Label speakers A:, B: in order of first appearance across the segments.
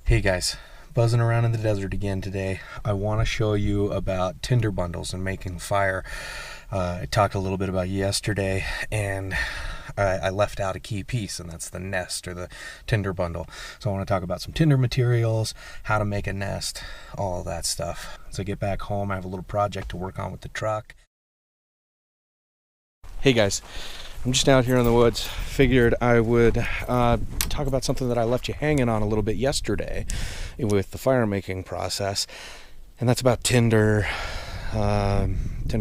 A: Hey guys, buzzing around in the desert again today. I want to show you about tinder bundles and making fire. I talked a little bit about yesterday, and I left out a key piece, and that's the nest or the tinder bundle. So I want to talk about some tinder materials, how to make a nest, all that stuff. As I get back home, I have a little project to work on with the truck. Hey guys, I'm just out here in the woods. Figured I would talk about something that I left you hanging on a little bit yesterday with the fire making process, and that's about tinder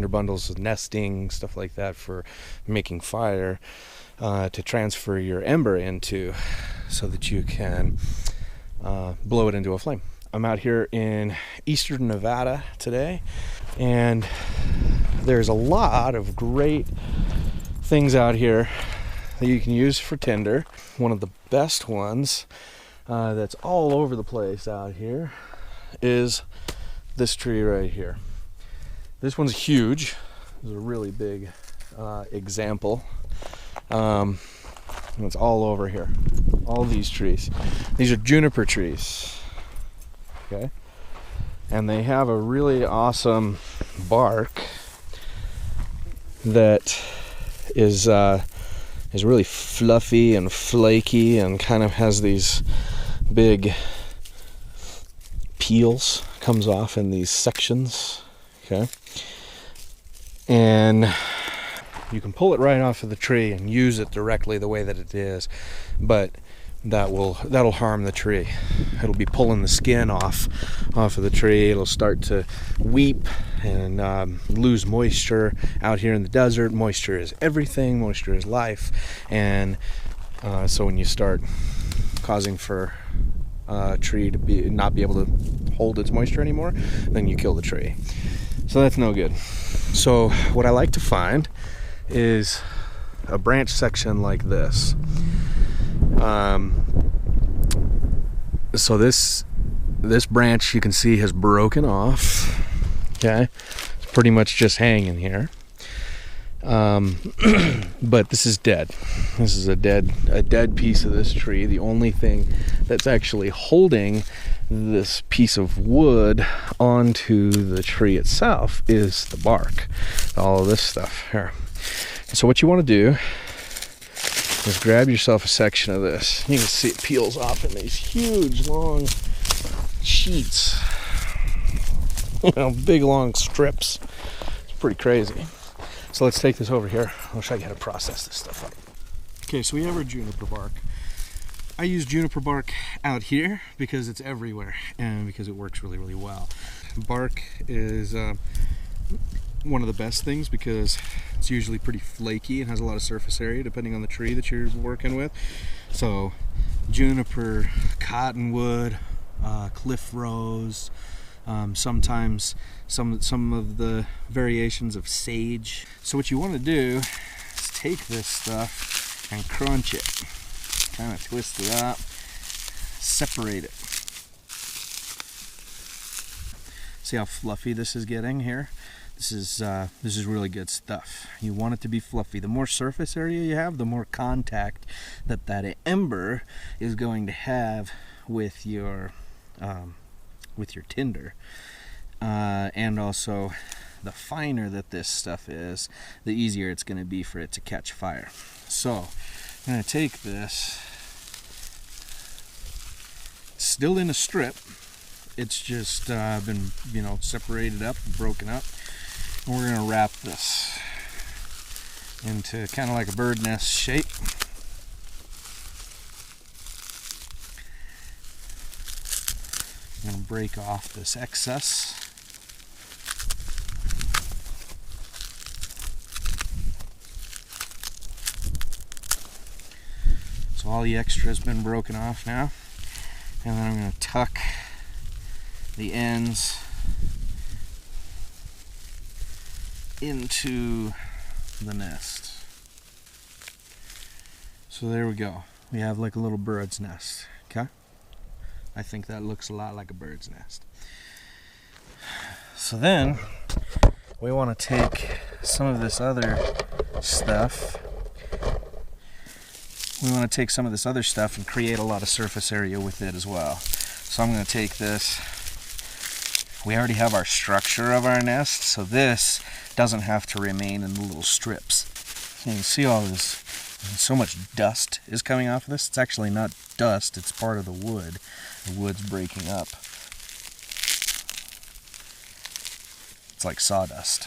A: bundles, nesting, stuff like that for making fire to transfer your ember into so that you can blow it into a flame. I'm out here in eastern Nevada today, and there's a lot of great things out here that you can use for tinder. One of the best ones that's all over the place out here is this tree right here. This one's huge. This is a really big example. And it's all over here. All these trees. These are juniper trees. Okay? And they have a really awesome bark that is really fluffy and flaky and kind of has these big peels, comes off in these sections. Okay, and you can pull it right off of the tree and use it directly the way that it is, but that'll harm the tree. It'll be pulling the skin off of the tree. It'll start to weep and lose moisture. Out here in the desert, moisture is everything. Moisture is life, and so when you start causing for a tree to not be able to hold its moisture anymore, then you kill the tree. So that's no good. So what I like to find is a branch section like this. So this branch, you can see, has broken off. Okay, it's pretty much just hanging here. But this is dead. This is a dead piece of this tree. The only thing that's actually holding this piece of wood onto the tree itself is the bark. All of this stuff here. So what you want to do is grab yourself a section of this. You can see it peels off in these huge long sheets. Big long strips. It's pretty crazy. So let's take this over here. I'll show you how to process this stuff up. Okay, so we have our juniper bark. I use juniper bark out here because it's everywhere and because it works really, really well. Bark is one of the best things because it's usually pretty flaky and has a lot of surface area depending on the tree that you're working with. So juniper, cottonwood, cliff rose, sometimes some of the variations of sage. So what you want to do is take this stuff and crunch it, kind of twist it up, separate it. See how fluffy this is getting here? This is really good stuff. You want it to be fluffy. The more surface area you have, the more contact that ember is going to have with your tinder, and also the finer that this stuff is, the easier it's going to be for it to catch fire. So I'm going to take this, still in a strip. It's just been separated up, broken up. And we're going to wrap this into kind of like a bird nest shape. I'm going to break off this excess. So all the extra has been broken off now. And then I'm going to tuck the ends into the nest. So there we go. We have like a little bird's nest. Okay? I think that looks a lot like a bird's nest. So then we want to take some of this other stuff. We want to take some of this other stuff and create a lot of surface area with it as well. So I'm going to take this. We already have our structure of our nest, so this doesn't have to remain in the little strips. So you can see all this, so much dust is coming off of this. It's actually not dust, it's part of the wood. The wood's breaking up. It's like sawdust.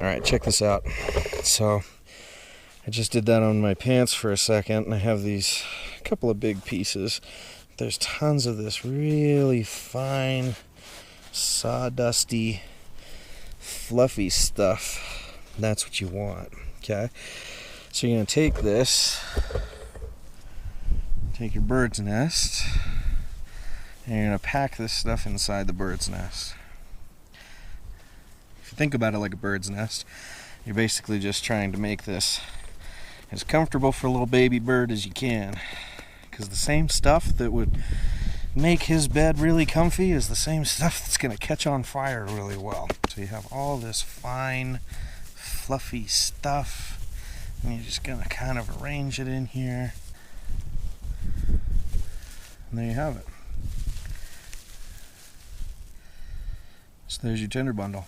A: Alright, check this out. So I just did that on my pants for a second, and I have these couple of big pieces. There's tons of this really fine, sawdusty, fluffy stuff. That's what you want, okay? So you're going to take this, take your bird's nest, and you're going to pack this stuff inside the bird's nest. If you think about it like a bird's nest, you're basically just trying to make this as comfortable for a little baby bird as you can, because the same stuff that would make his bed really comfy is the same stuff that's going to catch on fire really well. So you have all this fine, fluffy stuff, and you're just going to kind of arrange it in here, and there you have it. So there's your tinder bundle.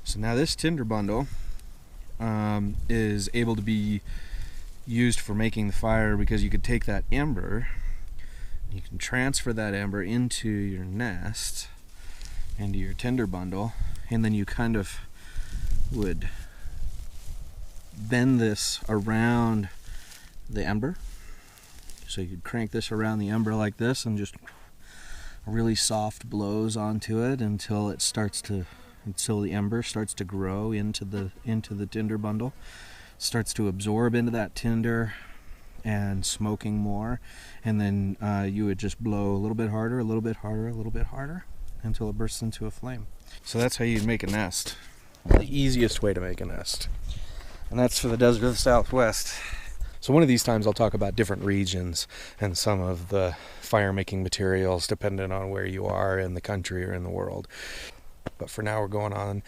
A: So now this tinder bundle is able to be used for making the fire, because you could take that ember, you can transfer that ember into your nest, into your tinder bundle, and then you kind of would bend this around the ember. So you could crank this around the ember like this, and just really soft blows onto it until the ember starts to grow into the tinder bundle, starts to absorb into that tinder and smoking more, and then you would just blow a little bit harder, a little bit harder, a little bit harder, until it bursts into a flame. So that's how you make a nest. The easiest way to make a nest. And that's for the desert of the Southwest. So one of these times I'll talk about different regions and some of the fire making materials depending on where you are in the country or in the world. But for now we're going on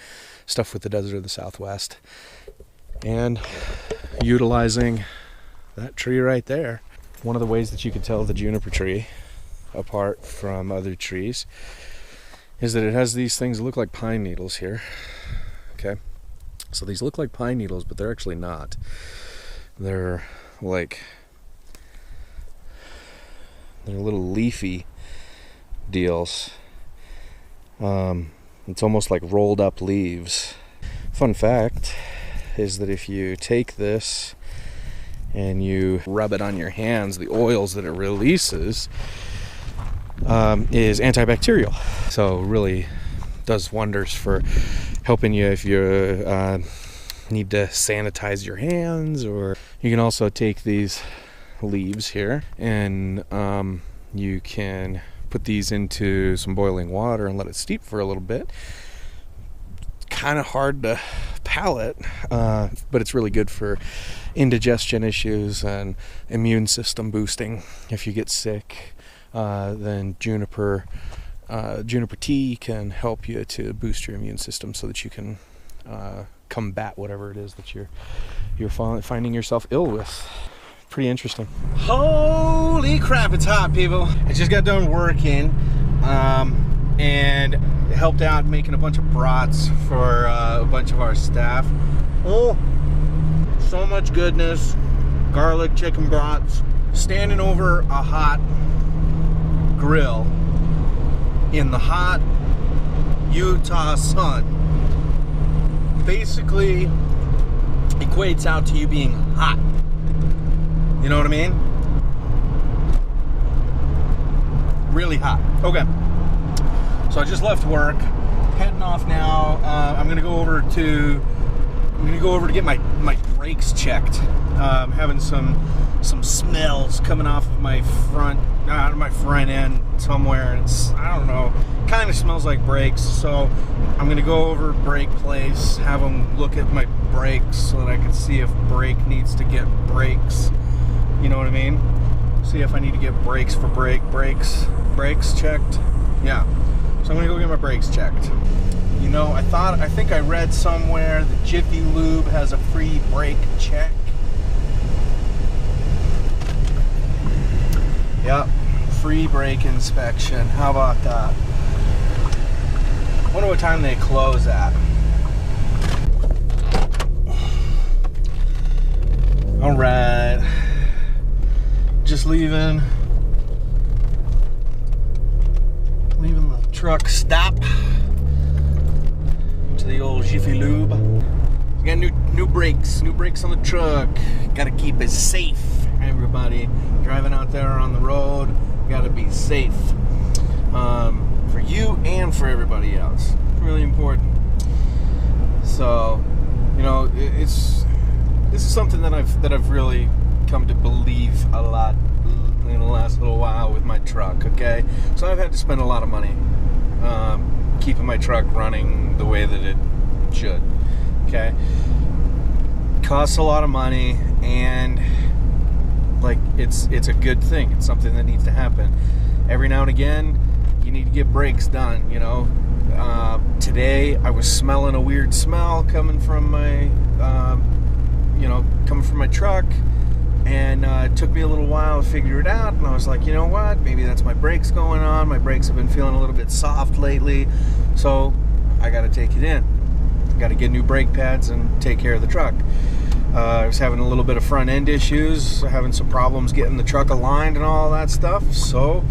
A: stuff with the desert of the Southwest and utilizing that tree right there. One of the ways that you can tell the juniper tree apart from other trees is that it has these things that look like pine needles here. Okay, so these look like pine needles, but they're actually not. They're little leafy deals. It's almost like rolled up leaves. Fun fact is that if you take this and you rub it on your hands, the oils that it releases is antibacterial. So really does wonders for helping you if you need to sanitize your hands. Or you can also take these leaves here and you can put these into some boiling water and let it steep for a little bit. Kind of hard to palate, but it's really good for indigestion issues and immune system boosting. If you get sick, then juniper tea can help you to boost your immune system so that you can combat whatever it is that you're finding yourself ill with. Pretty interesting. Holy crap, it's hot, people. I just got done working and helped out making a bunch of brats for a bunch of our staff. Oh, so much goodness. Garlic chicken brats. Standing over a hot grill in the hot Utah sun basically equates out to you being hot. You know what I mean? Really hot. Okay. So I just left work, heading off now. I'm gonna go over to get my brakes checked. Having some smells coming off of my front end somewhere. It's, I don't know, kind of smells like brakes. So I'm gonna go over to brake place, have them look at my brakes so that I can see if brake needs to get brakes. You know what I mean? See if I need to get brakes checked. Yeah. So I'm gonna go get my brakes checked. You know, I think I read somewhere that Jiffy Lube has a free brake check. free brake inspection. How about that? Wonder what time they close at. All right, just leaving the truck stop to the old Jiffy Lube. We got new brakes on the truck. Got to keep it safe, everybody. Driving out there on the road, got to be safe for you and for everybody else. Really important. So, you know, this is something that I've really come to believe a lot in the last little while with my truck. Okay, so I've had to spend a lot of money keeping my truck running the way that it should. Okay, costs a lot of money, and like it's a good thing. It's something that needs to happen every now and again. You need to get brakes done. You know, today I was smelling a weird smell coming from my truck, and it took me a little while to figure it out, and I was like, you know what, maybe that's my brakes going on. My brakes have been feeling a little bit soft lately, so I got to take it in. Got to get new brake pads and take care of the truck. I was having a little bit of front end issues, having some problems getting the truck aligned and all that stuff, so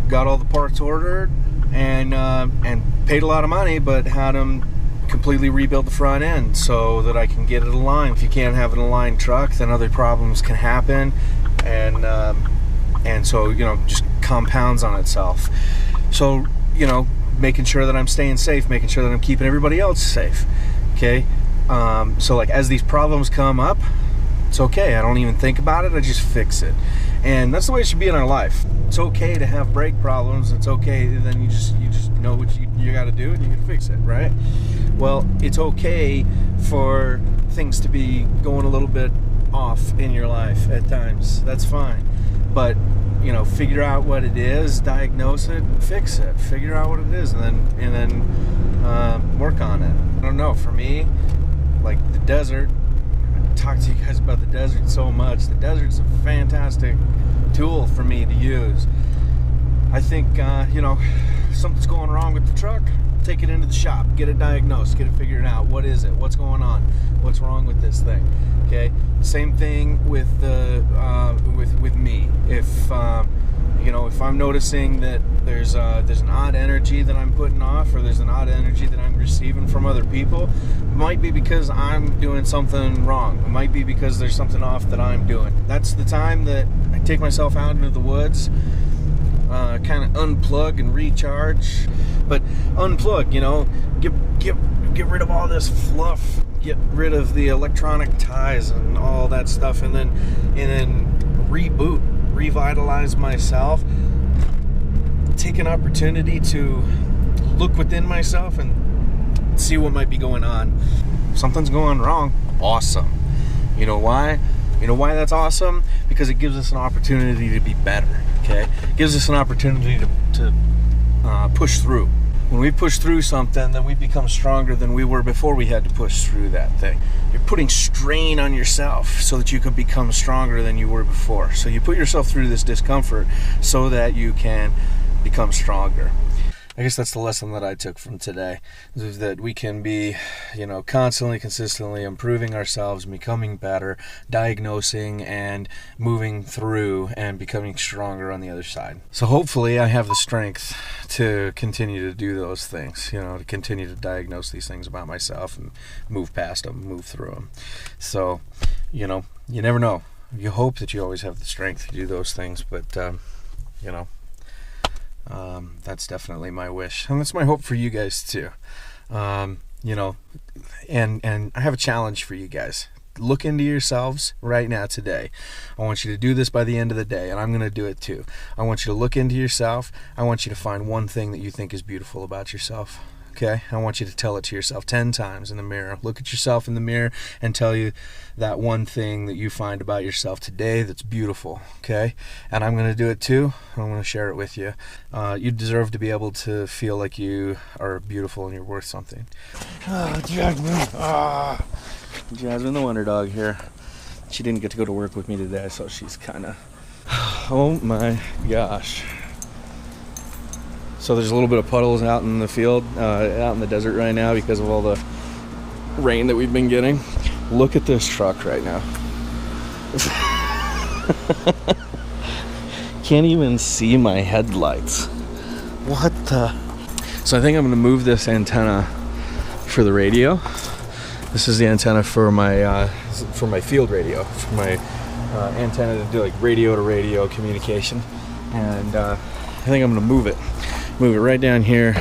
A: got all the parts ordered and paid a lot of money, but had them completely rebuild the front end so that I can get it aligned. If you can't have an aligned truck, then other problems can happen, and so, you know, just compounds on itself. So, you know, making sure that I'm staying safe, making sure that I'm keeping everybody else safe. Okay, so like as these problems come up, it's okay. I don't even think about it. I just fix it, and that's the way it should be in our life. It's okay to have brake problems. It's okay. Then you just know what you got to do, and you can fix it, right? Well, it's okay for things to be going a little bit off in your life at times. That's fine, but you know, figure out what it is, diagnose it, fix it. Figure out what it is, and then work on it. I don't know. For me, like the desert. I talk to you guys about the desert so much. The desert's a fantastic tool for me to use. I think you know, something's going wrong with the truck. Take it into the shop, get it diagnosed, get it figured out. What is it? What's going on? What's wrong with this thing? Okay. Same thing with the with me. If you know, if I'm noticing that there's an odd energy that I'm putting off, or there's an odd energy that I'm receiving from other people, it might be because I'm doing something wrong. It might be because there's something off that I'm doing. That's the time that I take myself out into the woods, kind of unplug and recharge. But unplug, you know, get rid of all this fluff, get rid of the electronic ties and all that stuff, and then reboot, revitalize myself. Take an opportunity to look within myself and see what might be going on. Something's going wrong. Awesome. You know why? You know why that's awesome? Because it gives us an opportunity to be better. Okay, it gives us an opportunity to push through. When we push through something, then we become stronger than we were before we had to push through that thing. You're putting strain on yourself so that you can become stronger than you were before. So you put yourself through this discomfort so that you can become stronger. I guess that's the lesson that I took from today, is that we can be, you know, constantly, consistently improving ourselves, becoming better, diagnosing and moving through and becoming stronger on the other side. So hopefully I have the strength to continue to do those things, you know, to continue to diagnose these things about myself and move past them, move through them. So, you know, you never know. You hope that you always have the strength to do those things, but, you know, that's definitely my wish, and that's my hope for you guys too. You know, and I have a challenge for you guys. Look into yourselves right now today. I want you to do this by the end of the day, and I'm going to do it too. I want you to look into yourself. I want you to find one thing that you think is beautiful about yourself. Okay? I want you to tell it to yourself 10 times in the mirror. Look at yourself in the mirror and tell you that one thing that you find about yourself today that's beautiful. Okay? And I'm going to do it too. I'm going to share it with you. You deserve to be able to feel like you are beautiful and you're worth something. Oh, Jasmine. Jasmine, the wonder dog here. She didn't get to go to work with me today, so she's kind of... Oh my gosh. So there's a little bit of puddles out in the field, out in the desert right now because of all the rain that we've been getting. Look at this truck right now. Can't even see my headlights. What the? So I think I'm gonna move this antenna for the radio. This is the antenna for my field radio, for my antenna to do like radio to radio communication. And I think I'm gonna move it right down here,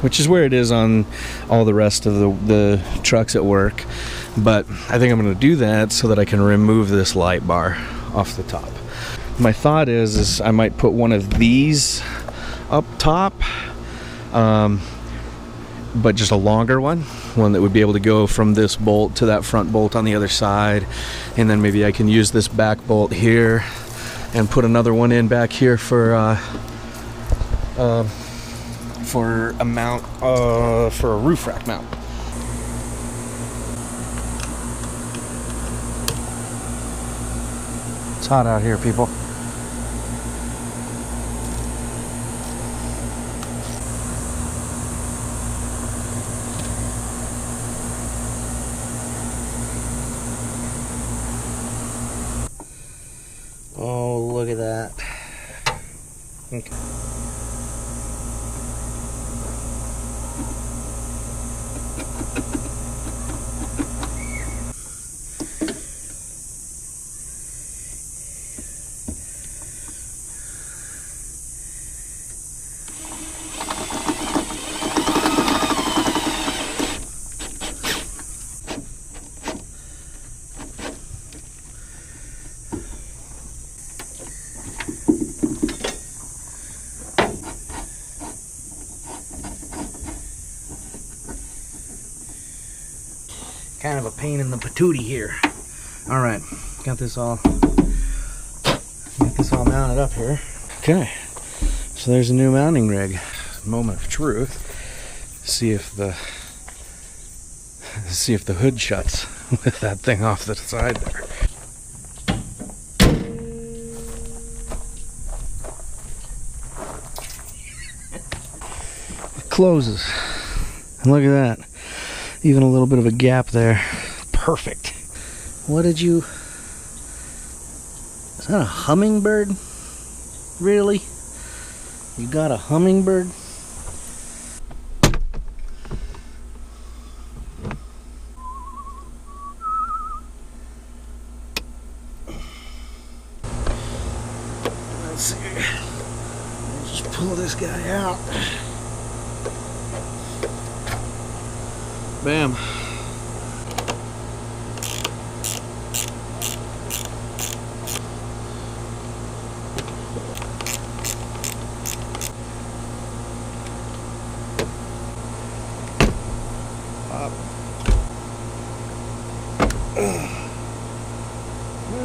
A: which is where it is on all the rest of the trucks at work. But I think I'm going to do that so that I can remove this light bar off the top. My thought is I might put one of these up top, but just a longer one that would be able to go from this bolt to that front bolt on the other side. And then maybe I can use this back bolt here and put another one in back here for a mount, for a roof rack mount. It's hot out here, people. Oh, look at that. Okay. Kind of a pain in the patootie here. All right, got this all mounted up here. Okay, so there's a new mounting rig. Moment of truth. See if the hood shuts with that thing off the side there. It closes, and look at that. Even a little bit of a gap there. Perfect. What did you... Is that a hummingbird? Really? You got a hummingbird? Let's see. Let's just pull this guy out. Bam. Pop. All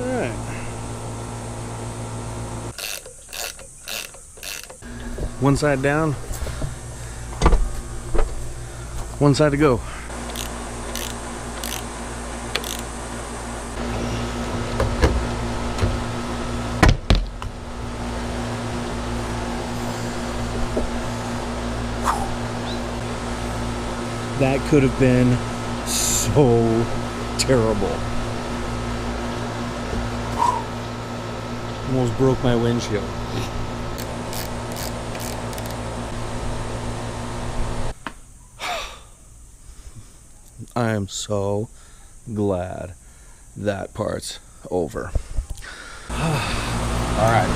A: right. One side down. One side to go. That could have been so terrible. Almost broke my windshield. I am so glad that part's over. Alright.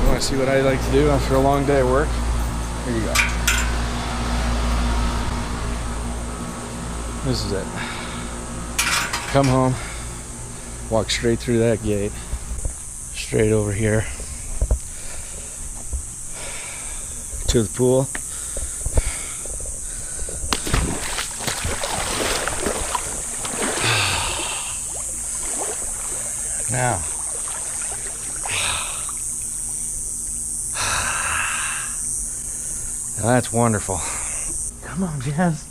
A: You want to see what I like to do after a long day of work? Here you go. This is it. Come home, walk straight through that gate, straight over here to the pool. Now, that's wonderful. Come on, Jazz.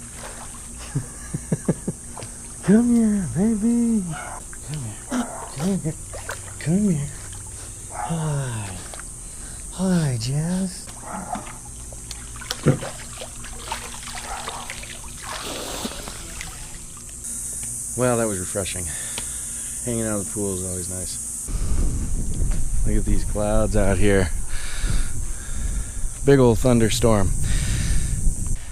A: Come here, baby. Come here. Come here. Come here. Hi. Hi, Jazz. Well, that was refreshing. Hanging out at the pool is always nice. Look at these clouds out here. Big old thunderstorm.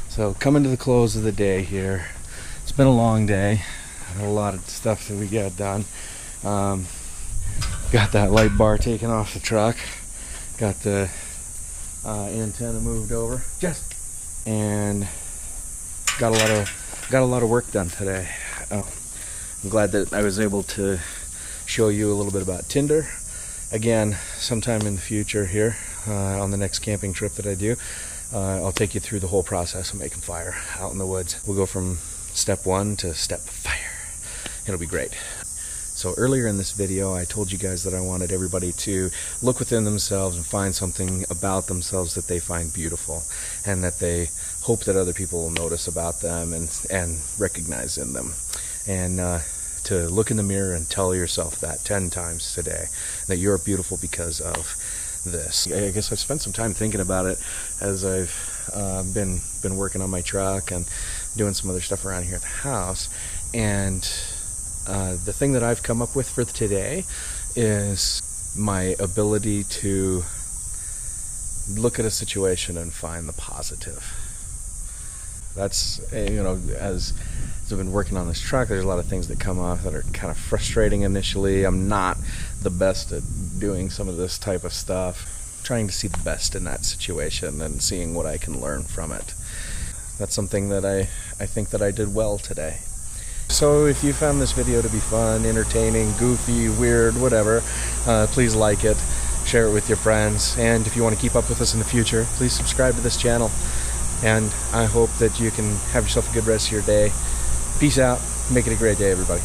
A: So coming to the close of the day here. It's been a long day. A lot of stuff that we got done. Got that light bar taken off the truck. Got the antenna moved over. Just and got a lot of work done today. I'm glad that I was able to show you a little bit about Tinder. Again, sometime in the future here, on the next camping trip that I do, I'll take you through the whole process of making fire out in the woods. We'll go from step 1 to step fire. It'll be great. So earlier in this video, I told you guys that I wanted everybody to look within themselves and find something about themselves that they find beautiful, and that they hope that other people will notice about them and recognize in them. And to look in the mirror and tell yourself that 10 times today, that you're beautiful because of this. I guess I've spent some time thinking about it as I've been working on my truck and doing some other stuff around here at the house. And the thing that I've come up with for today is my ability to look at a situation and find the positive. That's, as I've been working on this truck, there's a lot of things that come off that are kind of frustrating initially. I'm not the best at doing some of this type of stuff. Trying to see the best in that situation and seeing what I can learn from it. That's something that I think that I did well today. So if you found this video to be fun, entertaining, goofy, weird, whatever, please like it, share it with your friends, and if you want to keep up with us in the future, please subscribe to this channel. And I hope that you can have yourself a good rest of your day. Peace out. Make it a great day, everybody.